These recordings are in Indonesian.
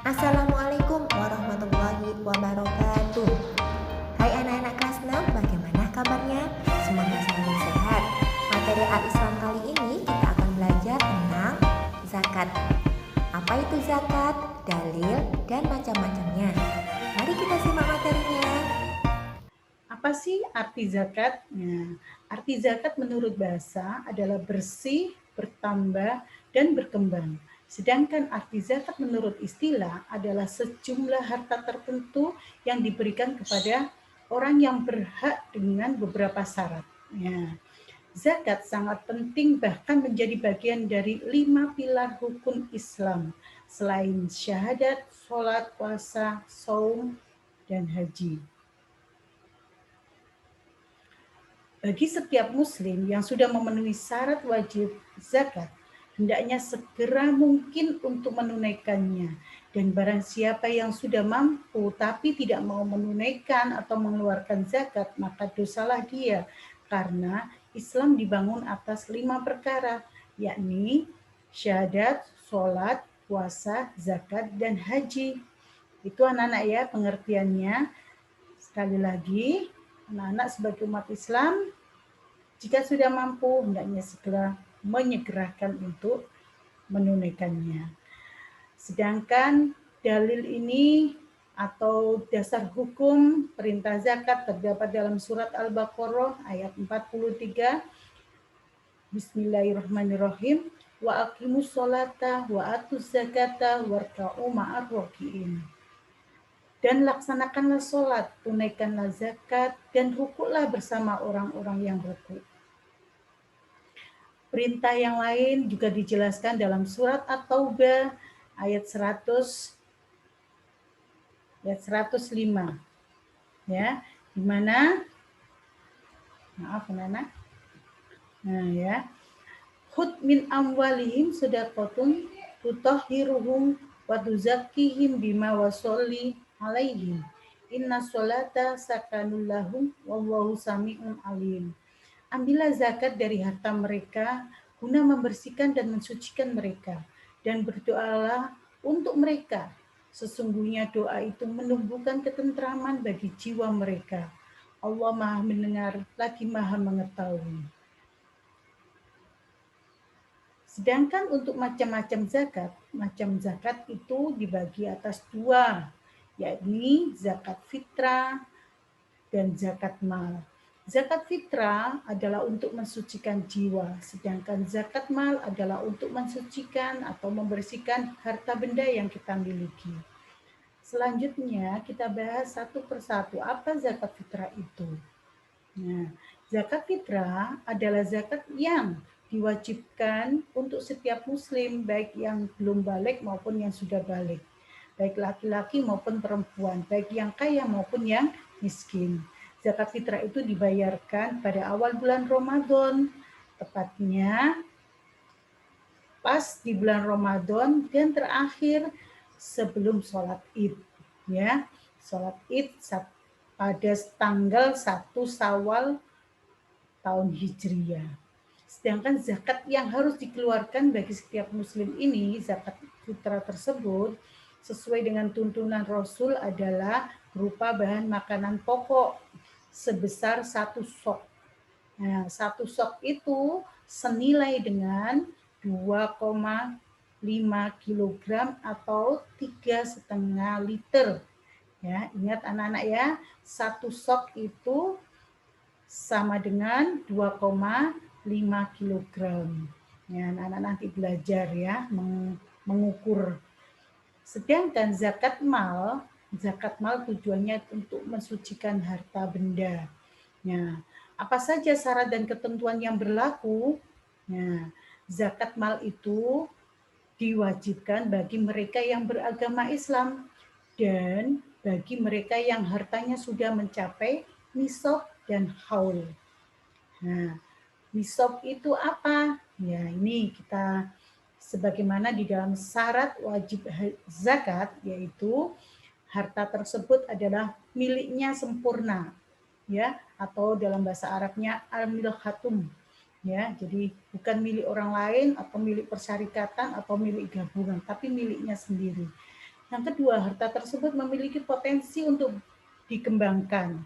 Assalamualaikum warahmatullahi wabarakatuh. Hai anak-anak kelas 6, bagaimana kabarnya? Semoga selalu sehat. Materi Al-Islam kali ini kita akan belajar tentang zakat. Apa itu zakat, dalil, dan macam-macamnya. Mari kita simak materinya. Apa sih arti zakat? Nah, arti zakat menurut bahasa adalah bersih, bertambah, dan berkembang. Sedangkan arti zakat menurut istilah adalah sejumlah harta tertentu yang diberikan kepada orang yang berhak dengan beberapa syarat. Ya. Zakat sangat penting bahkan menjadi bagian dari 5 pilar hukum Islam selain syahadat, sholat, puasa, saum, dan haji. Bagi setiap muslim yang sudah memenuhi syarat wajib zakat, hendaknya segera mungkin untuk menunaikannya. Dan barang siapa yang sudah mampu tapi tidak mau menunaikan atau mengeluarkan zakat, maka dosalah dia. Karena Islam dibangun atas 5 perkara, yakni syahadat, sholat, puasa, zakat, dan haji. Itu anak-anak ya pengertiannya. Sekali lagi, anak-anak sebagai umat Islam, jika sudah mampu, hendaknya segera menyegerakan untuk menunaikannya. Sedangkan dalil ini atau dasar hukum perintah zakat terdapat dalam surat Al-Baqarah ayat 43. Bismillahirrahmanirrahim. Wa aqimus sholata wa atuz zakata warka'u ma'ar raki'in. Dan laksanakanlah sholat, tunaikanlah zakat, dan rukuklah bersama orang-orang yang rukuk. Perintah yang lain juga dijelaskan dalam surat At-Taubah ayat 105 ya, di mana maaf anak-anak. Nah ya, khud min amwalihim sedaqatun tutahhiruhum wa tuzakkihim bima wasolli alaihim. Inna sholata sakanul lahum wallahu sami'un alim. Ambillah zakat dari harta mereka guna membersihkan dan mensucikan mereka, dan berdoalah untuk mereka. Sesungguhnya doa itu menumbuhkan ketentraman bagi jiwa mereka. Allah Maha Mendengar lagi Maha Mengetahui. Sedangkan untuk macam-macam zakat itu dibagi atas dua, yakni zakat fitrah dan zakat mal. Zakat fitrah adalah untuk mensucikan jiwa, sedangkan zakat mal adalah untuk mensucikan atau membersihkan harta benda yang kita miliki. Selanjutnya kita bahas satu persatu apa zakat fitrah itu. Nah, zakat fitrah adalah zakat yang diwajibkan untuk setiap muslim, baik yang belum balik maupun yang sudah balik, baik laki-laki maupun perempuan, baik yang kaya maupun yang miskin. Zakat fitrah itu dibayarkan pada awal bulan Ramadan, tepatnya pas di bulan Ramadan dan terakhir sebelum sholat Id. Ya, sholat Id pada tanggal 1 Syawal tahun Hijriah. Sedangkan zakat yang harus dikeluarkan bagi setiap muslim ini, zakat fitrah tersebut sesuai dengan tuntunan Rasul adalah berupa bahan makanan pokok sebesar 1 sok. Nah, 1 sok itu senilai dengan 2,5 kilogram atau 3,5 liter. Ya, ingat anak-anak ya, 1 sok itu sama dengan 2,5 kilogram. Ya, anak-anak nanti belajar ya mengukur. Sedangkan zakat mal tujuannya untuk mensucikan harta benda. Ya, apa saja syarat dan ketentuan yang berlaku? Nah, zakat mal itu diwajibkan bagi mereka yang beragama Islam dan bagi mereka yang hartanya sudah mencapai nisab dan haul. Nah, nisab itu apa? Ya, ini kita sebagaimana di dalam syarat wajib zakat, yaitu harta tersebut adalah miliknya sempurna, ya, atau dalam bahasa Arabnya al-milkhatum, ya. Jadi bukan milik orang lain atau milik persyarikatan atau milik gabungan, tapi miliknya sendiri. Yang kedua, harta tersebut memiliki potensi untuk dikembangkan.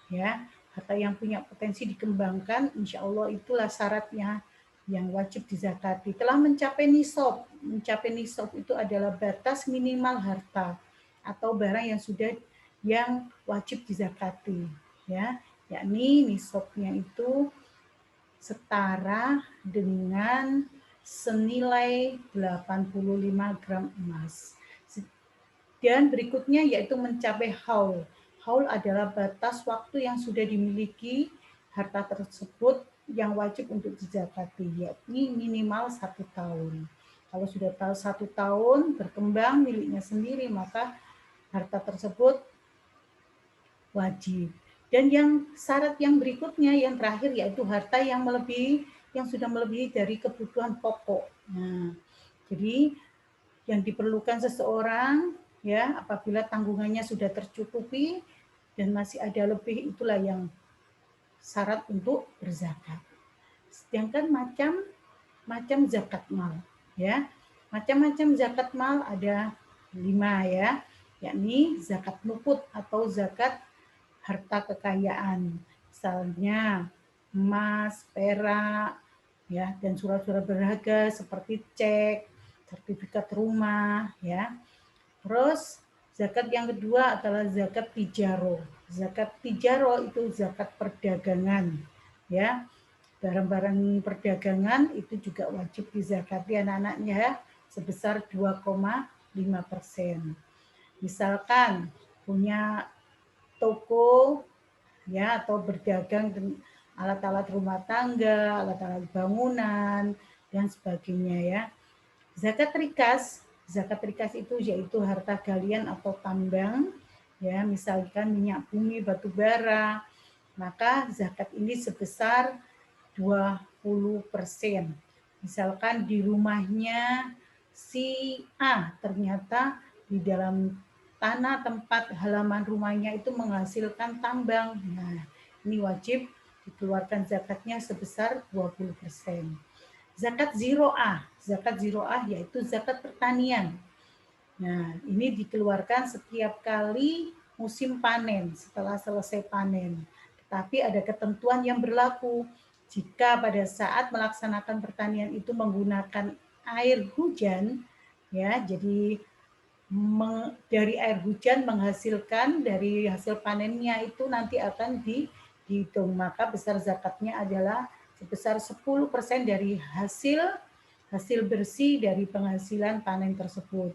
Ya, harta yang punya potensi dikembangkan, insya Allah itulah syaratnya yang wajib dizakati. Telah mencapai nisab. Mencapai nisab itu adalah batas minimal harta atau barang yang wajib dizakati. Ya, yakni nisabnya itu setara dengan senilai 85 gram emas. Dan berikutnya yaitu mencapai haul. Haul adalah batas waktu yang sudah dimiliki harta tersebut yang wajib untuk dizakati, yakni minimal 1 tahun. Kalau sudah tahu 1 tahun berkembang miliknya sendiri, maka harta tersebut wajib. Dan syarat yang berikutnya, yang terakhir, yaitu harta yang sudah melebihi dari kebutuhan pokok. Nah, jadi yang diperlukan seseorang ya apabila tanggungannya sudah tercukupi dan masih ada lebih, itulah yang syarat untuk berzakat. Sedangkan macam zakat mal ya. Macam-macam zakat mal ada 5 ya, yakni zakat nukut atau zakat harta kekayaan. Misalnya emas, perak, ya, dan surat-surat berharga seperti cek, sertifikat rumah, ya. Terus zakat yang kedua adalah zakat tijaro. Zakat tijaro itu zakat perdagangan, ya. Barang-barang perdagangan itu juga wajib dizakati anak-anaknya sebesar 2,5%. Misalkan punya toko ya atau berdagang alat-alat rumah tangga, alat-alat bangunan dan sebagainya ya. Zakat rikas itu yaitu harta galian atau tambang ya, misalkan minyak bumi, batu bara, maka zakat ini sebesar 20%. Misalkan di rumahnya si A ternyata di dalam tanah tempat halaman rumahnya itu menghasilkan tambang. Nah, ini wajib dikeluarkan zakatnya sebesar 20%. Zakat ziro'ah yaitu zakat pertanian. Nah, ini dikeluarkan setiap kali musim panen, setelah selesai panen. Tetapi ada ketentuan yang berlaku. Jika pada saat melaksanakan pertanian itu menggunakan air hujan, ya, jadi dari air hujan menghasilkan dari hasil panennya itu nanti akan dihitung. Maka besar zakatnya adalah sebesar 10% dari hasil bersih dari penghasilan panen tersebut.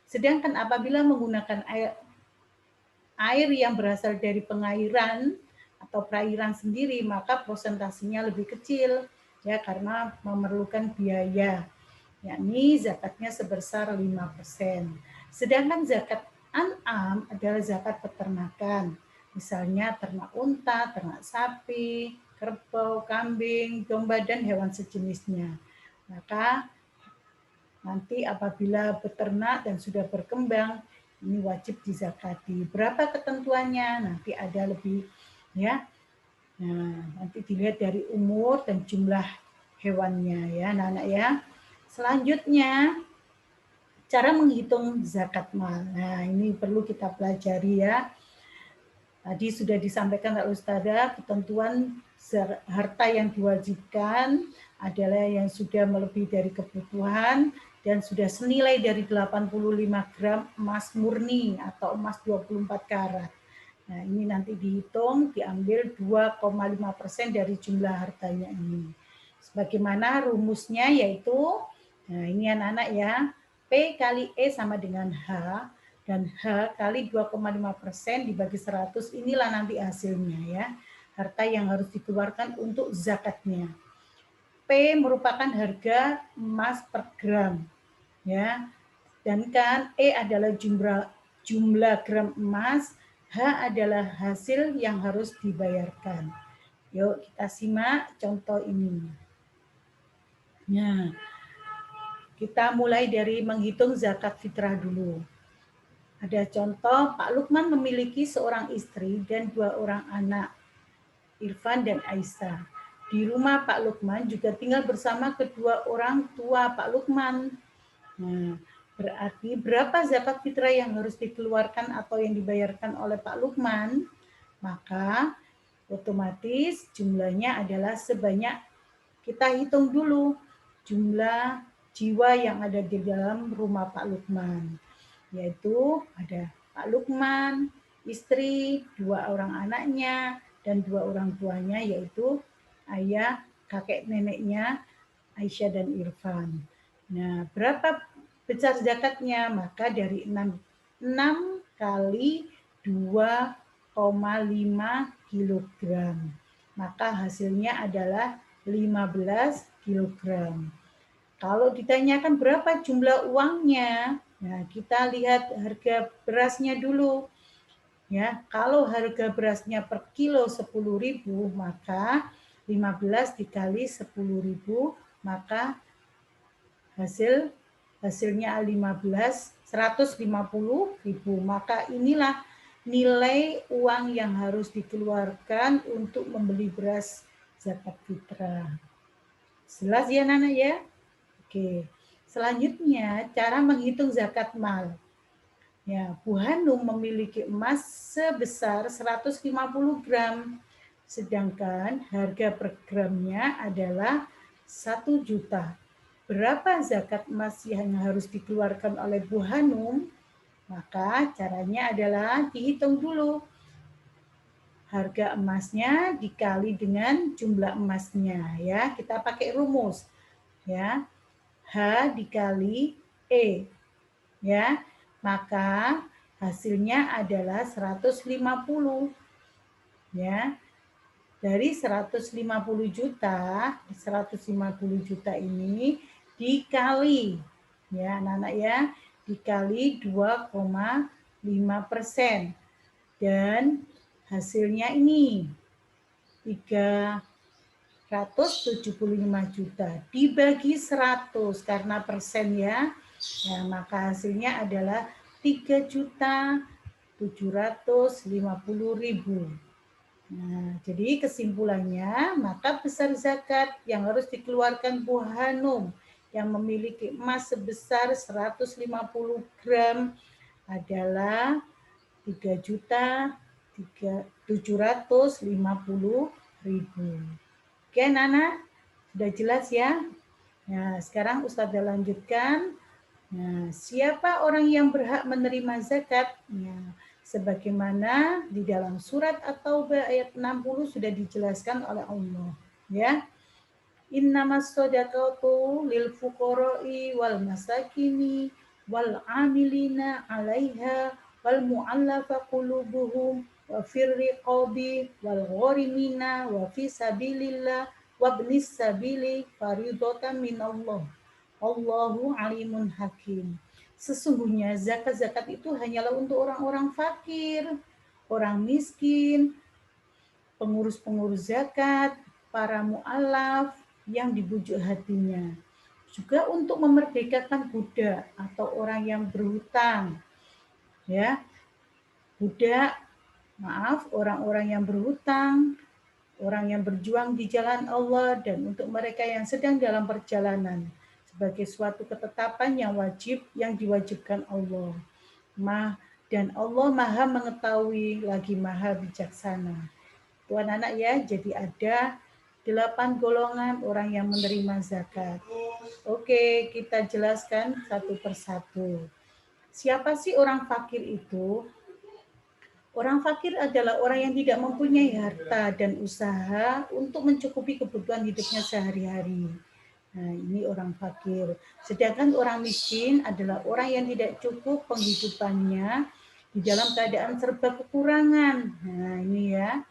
Sedangkan apabila menggunakan air yang berasal dari pengairan atau perairan sendiri, maka prosentasenya lebih kecil ya karena memerlukan biaya, yakni zakatnya sebesar 5%. Sedangkan zakat an'am adalah zakat peternakan. Misalnya ternak unta, ternak sapi, kerbau, kambing, domba, dan hewan sejenisnya. Maka nanti apabila beternak dan sudah berkembang, ini wajib dizakati. Berapa ketentuannya? Nanti ada lebih ya. Nah, nanti dilihat dari umur dan jumlah hewannya ya, anak-anak ya. Selanjutnya cara menghitung zakat mal. Nah, ini perlu kita pelajari ya. Tadi sudah disampaikan oleh Ustazah, ketentuan harta yang diwajibkan adalah yang sudah melebihi dari kebutuhan dan sudah senilai dari 85 gram emas murni atau emas 24 karat. Nah, ini nanti dihitung, diambil 2,5% dari jumlah hartanya ini. Sebagaimana rumusnya yaitu, nah ini anak-anak ya, P kali E sama dengan H, dan H kali 2,5% dibagi 100, inilah nanti hasilnya ya. Harta yang harus dikeluarkan untuk zakatnya. P merupakan harga emas per gram ya. Sedangkan E adalah jumlah gram emas, H adalah hasil yang harus dibayarkan. Yuk kita simak contoh ini. Nah, kita mulai dari menghitung zakat fitrah dulu. Ada contoh, Pak Lukman memiliki seorang istri dan 2 orang anak, Irfan dan Aisyah. Di rumah Pak Lukman juga tinggal bersama kedua orang tua Pak Lukman. Nah, Berarti berapa zakat fitrah yang harus dikeluarkan atau yang dibayarkan oleh Pak Lukman? Maka otomatis jumlahnya adalah sebanyak, kita hitung dulu jumlah jiwa yang ada di dalam rumah Pak Lukman. Yaitu ada Pak Lukman, istri, 2 orang anaknya, dan 2 orang tuanya, yaitu ayah, kakek neneknya Aisyah dan Irfan. Nah, berapa besar zakatnya? Maka dari 6 kali 2,5 kilogram. Maka hasilnya adalah 15 kilogram. Kalau ditanyakan berapa jumlah uangnya, nah kita lihat harga berasnya dulu. Ya, kalau harga berasnya per kilo 10.000, maka 15 dikali 10.000, maka hasilnya 150.000. Maka inilah nilai uang yang harus dikeluarkan untuk membeli beras zakat fitrah. Jelas ya Nana ya? Oke. Selanjutnya cara menghitung zakat mal. Ya, Bu Hanum memiliki emas sebesar 150 gram, sedangkan harga per gramnya adalah 1 juta. Berapa zakat emas yang harus dikeluarkan oleh Bu Hanum? Maka caranya adalah dihitung dulu. Harga emasnya dikali dengan jumlah emasnya, ya. Kita pakai rumus, ya. H dikali E, ya. Maka hasilnya adalah 150, ya. Dari 150 juta, 150 juta ini dikali, ya anak-anak ya, dikali 2,5%, dan hasilnya ini 375 juta dibagi 100 karena persen ya. Nah, maka hasilnya adalah 3.750.000. Nah, jadi kesimpulannya, maka besar zakat yang harus dikeluarkan Bu Hanum yang memiliki emas sebesar 150 gram adalah 3.750.000. Oke, Nana, sudah jelas ya? Nah, sekarang Ustazah lanjutkan. Nah, siapa orang yang berhak menerima zakat? Nah, sebagaimana di dalam surat At-Taubah ayat 60 sudah dijelaskan oleh Allah, ya. Innamas shadaqatu lil fuqara'i wal masakini wal amilina 'alaiha wal mu'allafa qulubuhum wa fir riqabi wal gharimina wa fi sabilillah wa ibnis sabili faridatan minallah. Allahu alimun hakim. Sesungguhnya zakat-zakat itu hanyalah untuk orang-orang fakir, orang miskin, pengurus-pengurus zakat, para mu'alaf yang dibujuk hatinya. Juga untuk memerdekakan budak atau orang yang berhutang. Ya, budak, maaf, orang-orang yang berhutang, orang yang berjuang di jalan Allah, dan untuk mereka yang sedang dalam perjalanan sebagai suatu ketetapan yang wajib, yang diwajibkan Allah. Dan Allah Maha mengetahui lagi Maha bijaksana. Tuan anak ya, jadi ada 8 golongan orang yang menerima zakat. Oke, kita jelaskan satu persatu. Siapa sih orang fakir itu? Orang fakir adalah orang yang tidak mempunyai harta dan usaha untuk mencukupi kebutuhan hidupnya sehari-hari. Nah, ini orang fakir. Sedangkan orang miskin adalah orang yang tidak cukup penghidupannya di dalam keadaan serba kekurangan. Nah, ini ya.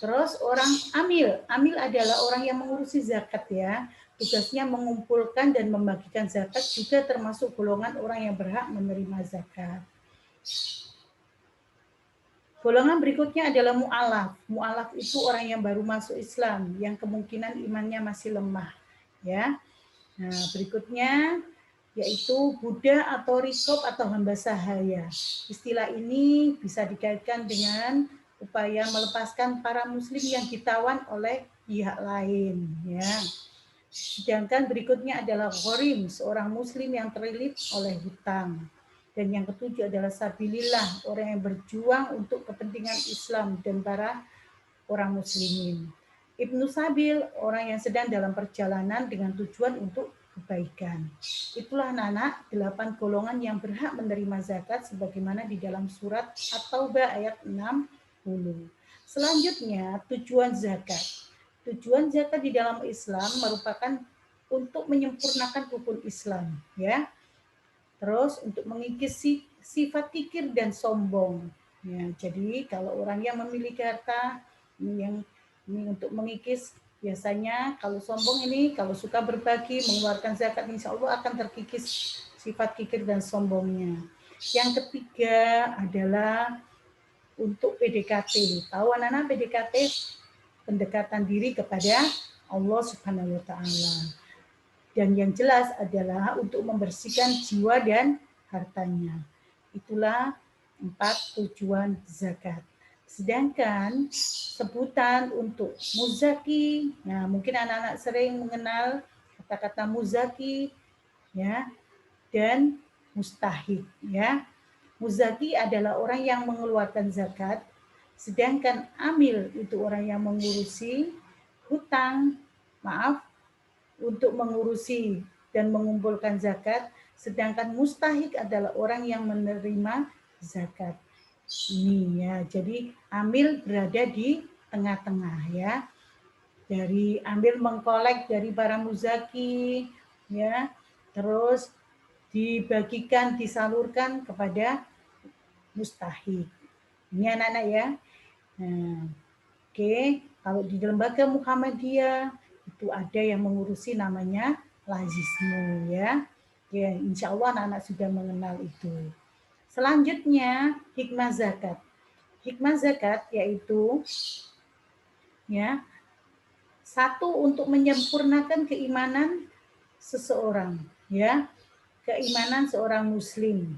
Terus orang amil. Amil adalah orang yang mengurusi zakat ya. Tugasnya mengumpulkan dan membagikan zakat, juga termasuk golongan orang yang berhak menerima zakat. Golongan berikutnya adalah mu'alaf. Mu'alaf itu orang yang baru masuk Islam, yang kemungkinan imannya masih lemah. Ya. Nah, berikutnya yaitu budak atau rikob atau hamba sahaya. Istilah ini bisa dikaitkan dengan upaya melepaskan para muslim yang ditawan oleh pihak lain. Ya. Sedangkan berikutnya adalah gharim, seorang muslim yang terlilit oleh hutang. Dan yang ketujuh adalah sabilillah, orang yang berjuang untuk kepentingan Islam dan para orang muslimin. Ibnu Sabil, orang yang sedang dalam perjalanan dengan tujuan untuk kebaikan. Itulah anak-anak 8 golongan yang berhak menerima zakat sebagaimana di dalam surat At-Taubah ayat 60. Selanjutnya, tujuan zakat. Tujuan zakat di dalam Islam merupakan untuk menyempurnakan rukun Islam, ya. Terus untuk mengikis sifat kikir dan sombong. Ya, jadi kalau orang yang memiliki harta ini untuk mengikis, biasanya kalau sombong ini kalau suka berbagi mengeluarkan zakat, insya Allah akan terkikis sifat kikir dan sombongnya. Yang ketiga adalah untuk PDKT. Tahu anak-anak PDKT? Pendekatan diri kepada Allah Subhanahu wa taala. Dan yang jelas adalah untuk membersihkan jiwa dan hartanya. Itulah 4 tujuan zakat. Sedangkan sebutan untuk muzaki, nah mungkin anak-anak sering mengenal kata-kata muzaki, ya, dan mustahik, ya. Muzaki adalah orang yang mengeluarkan zakat, sedangkan amil itu orang yang mengurusi hutang, untuk mengurusi dan mengumpulkan zakat, sedangkan mustahik adalah orang yang menerima zakat. Ini ya, jadi amil berada di tengah-tengah ya. Dari ambil mengkolek dari para muzaki ya, terus dibagikan, disalurkan kepada mustahik. Ini anak-anak ya. Nah, oke, kalau di lembaga Muhammadiyah itu ada yang mengurusi namanya lazismu ya. Ya, insya Allah anak-anak sudah mengenal itu. Selanjutnya hikmah zakat. Hikmah zakat yaitu ya, satu untuk menyempurnakan keimanan seseorang ya, keimanan seorang muslim.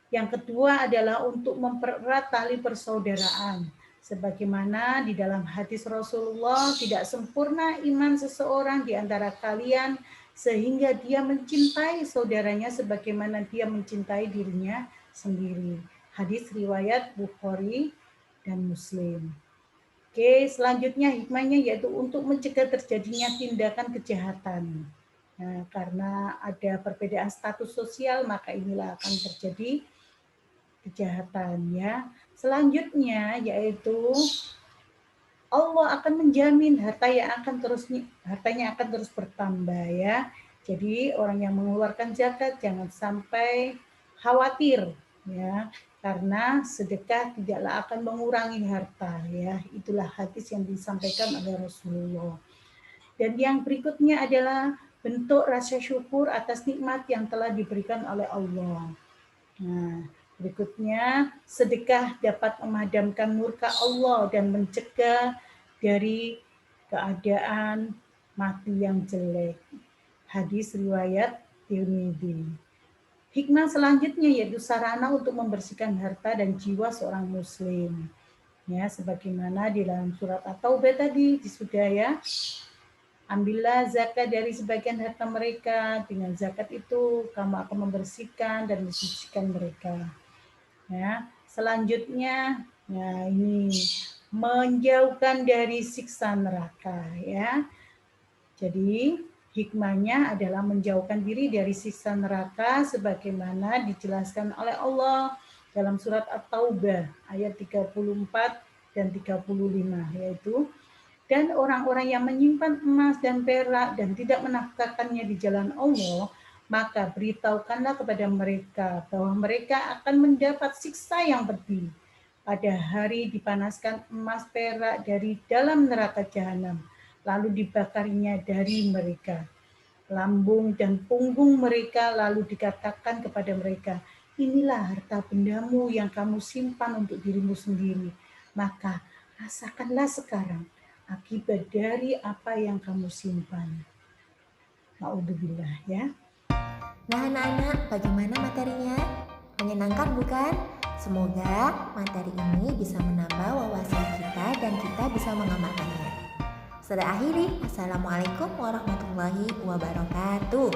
Yang kedua adalah untuk mempererat tali persaudaraan. Sebagaimana di dalam hadis Rasulullah, tidak sempurna iman seseorang di antara kalian sehingga dia mencintai saudaranya sebagaimana dia mencintai dirinya sendiri. Hadis riwayat Bukhari dan Muslim. Oke, selanjutnya hikmahnya yaitu untuk mencegah terjadinya tindakan kejahatan. Nah, karena ada perbedaan status sosial, maka inilah akan terjadi kejahatan ya. Selanjutnya yaitu Allah akan menjamin hartanya akan terus bertambah ya. Jadi orang yang mengeluarkan zakat jangan sampai khawatir ya, karena sedekah tidaklah akan mengurangi harta ya. Itulah hadis yang disampaikan oleh Rasulullah. Dan yang berikutnya adalah bentuk rasa syukur atas nikmat yang telah diberikan oleh Allah. Nah, berikutnya, sedekah dapat memadamkan murka Allah dan mencegah dari keadaan mati yang jelek. Hadis riwayat Tirmidzi. Hikmah selanjutnya yaitu sarana untuk membersihkan harta dan jiwa seorang muslim. Ya, sebagaimana di dalam surat At-Taubah tadi sudah ya. Ambillah zakat dari sebagian harta mereka. Dengan zakat itu kamu akan membersihkan dan mensucikan mereka. Ya, selanjutnya, ya ini menjauhkan dari siksa neraka. Ya, jadi hikmahnya adalah menjauhkan diri dari siksa neraka, sebagaimana dijelaskan oleh Allah dalam surat At-Taubah ayat 34 dan 35, yaitu dan orang-orang yang menyimpan emas dan perak dan tidak menafkahkannya di jalan Allah, maka beritahukanlah kepada mereka bahwa mereka akan mendapat siksa yang pedih. Pada hari dipanaskan emas perak dari dalam neraka jahanam, lalu dibakarinya dari mereka. Lambung dan punggung mereka lalu dikatakan kepada mereka, inilah harta bendamu yang kamu simpan untuk dirimu sendiri. Maka rasakanlah sekarang akibat dari apa yang kamu simpan. Naudzubillah ya. Nah anak-anak, bagaimana materinya? Menyenangkan bukan? Semoga materi ini bisa menambah wawasan kita dan kita bisa mengamalkannya. Sudah akhiri. Assalamualaikum warahmatullahi wabarakatuh.